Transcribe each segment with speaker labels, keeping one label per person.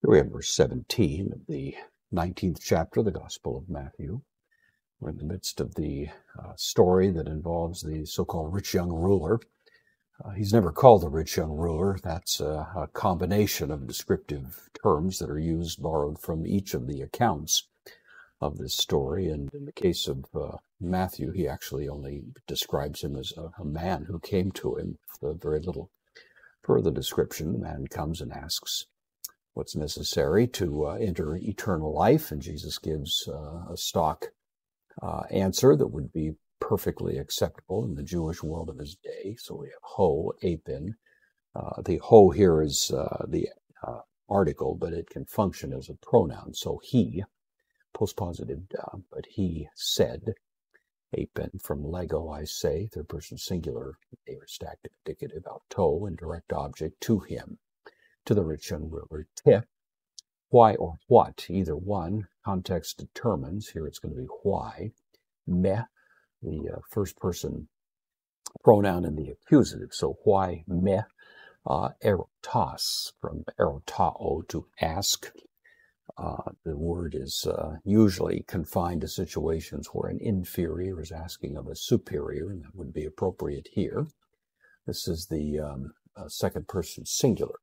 Speaker 1: Here we have verse 17 of the 19th chapter of the Gospel of Matthew. We're in the midst of the story that involves the so-called rich young ruler. He's never called the rich young ruler. That's a combination of descriptive terms that are used, borrowed from each of the accounts of this story. And in the case of Matthew, he actually only describes him as a man who came to him with very little further description. The man comes and asks what's necessary to enter eternal life, and Jesus gives a stock answer that would be perfectly acceptable in the Jewish world of his day. So we have ho, apin. The ho here is the article, but it can function as a pronoun. So he, postpositive, but he said, apin, from lego, I say, third person singular, aorist active indicative, auto, indirect object, to him, to the rich young ruler, te, why or what, either one, context determines. Here it's going to be why. Me, the first person pronoun in the accusative. So why me, erotos, from erotao, to ask. The word is usually confined to situations where an inferior is asking of a superior, and that would be appropriate here. This is the second person singular,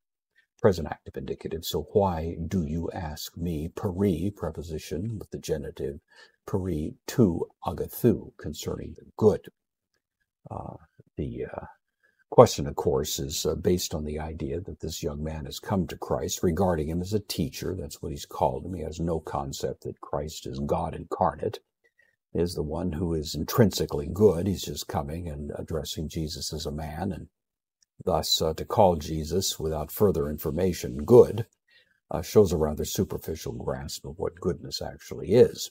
Speaker 1: present active indicative. So why do you ask me? Peri, preposition with the genitive, peri to agathu, concerning the good. The question, of course, is based on the idea that this young man has come to Christ, regarding him as a teacher. That's what he's called him. He has no concept that Christ is God incarnate, is the one who is intrinsically good. He's just coming and addressing Jesus as a man, and thus to call Jesus without further information good shows a rather superficial grasp of what goodness actually is.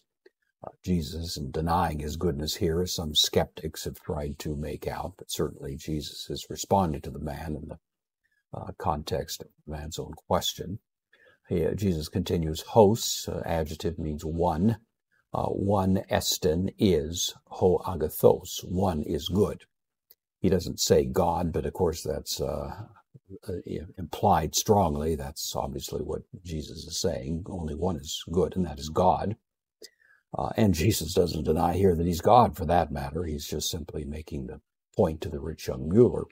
Speaker 1: Jesus, in denying his goodness here, as some skeptics have tried to make out, but certainly Jesus is responding to the man in the context of the man's own question. Jesus continues, hos, adjective means one. One estin is ho agathos, one is good. He doesn't say God, but of course that's implied strongly. That's obviously what Jesus is saying. Only one is good, and that is God. And Jesus doesn't deny here that he's God, for that matter. He's just simply making the point to the rich young ruler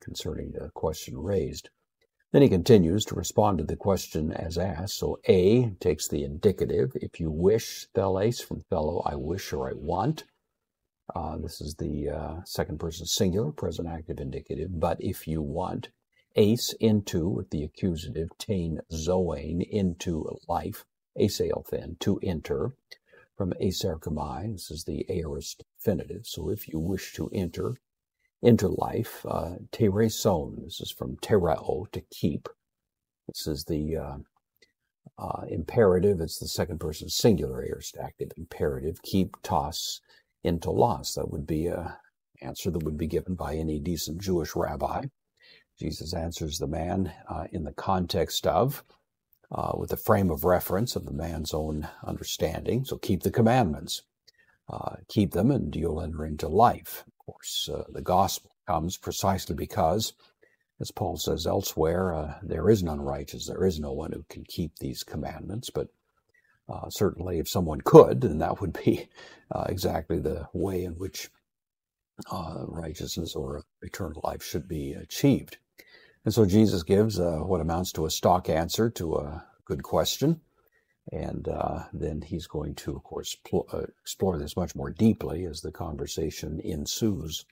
Speaker 1: concerning the question raised. Then he continues to respond to the question as asked. So A takes the indicative. If you wish, thales, from fellow, I wish or I want. This is the second person singular, present active indicative. But if you want, ace, into, with the accusative, tain, zoane, into life, asealthen, to enter, from aserchomai. This is the aorist infinitive. So if you wish to enter into life, tereson. This is from tereo, to keep. This is the imperative. It's the second person singular, aorist active imperative. Keep, tos, into los. That would be an answer that would be given by any decent Jewish rabbi. Jesus answers the man in the context of, with the frame of reference of the man's own understanding. So keep the commandments. Keep them and you'll enter into life. Of course, the gospel comes precisely because, as Paul says elsewhere, there is none righteous. There is no one who can keep these commandments. But certainly if someone could, then that would be exactly the way in which righteousness or eternal life should be achieved. And so Jesus gives what amounts to a stock answer to a good question. And then he's going to, of course, explore this much more deeply as the conversation ensues.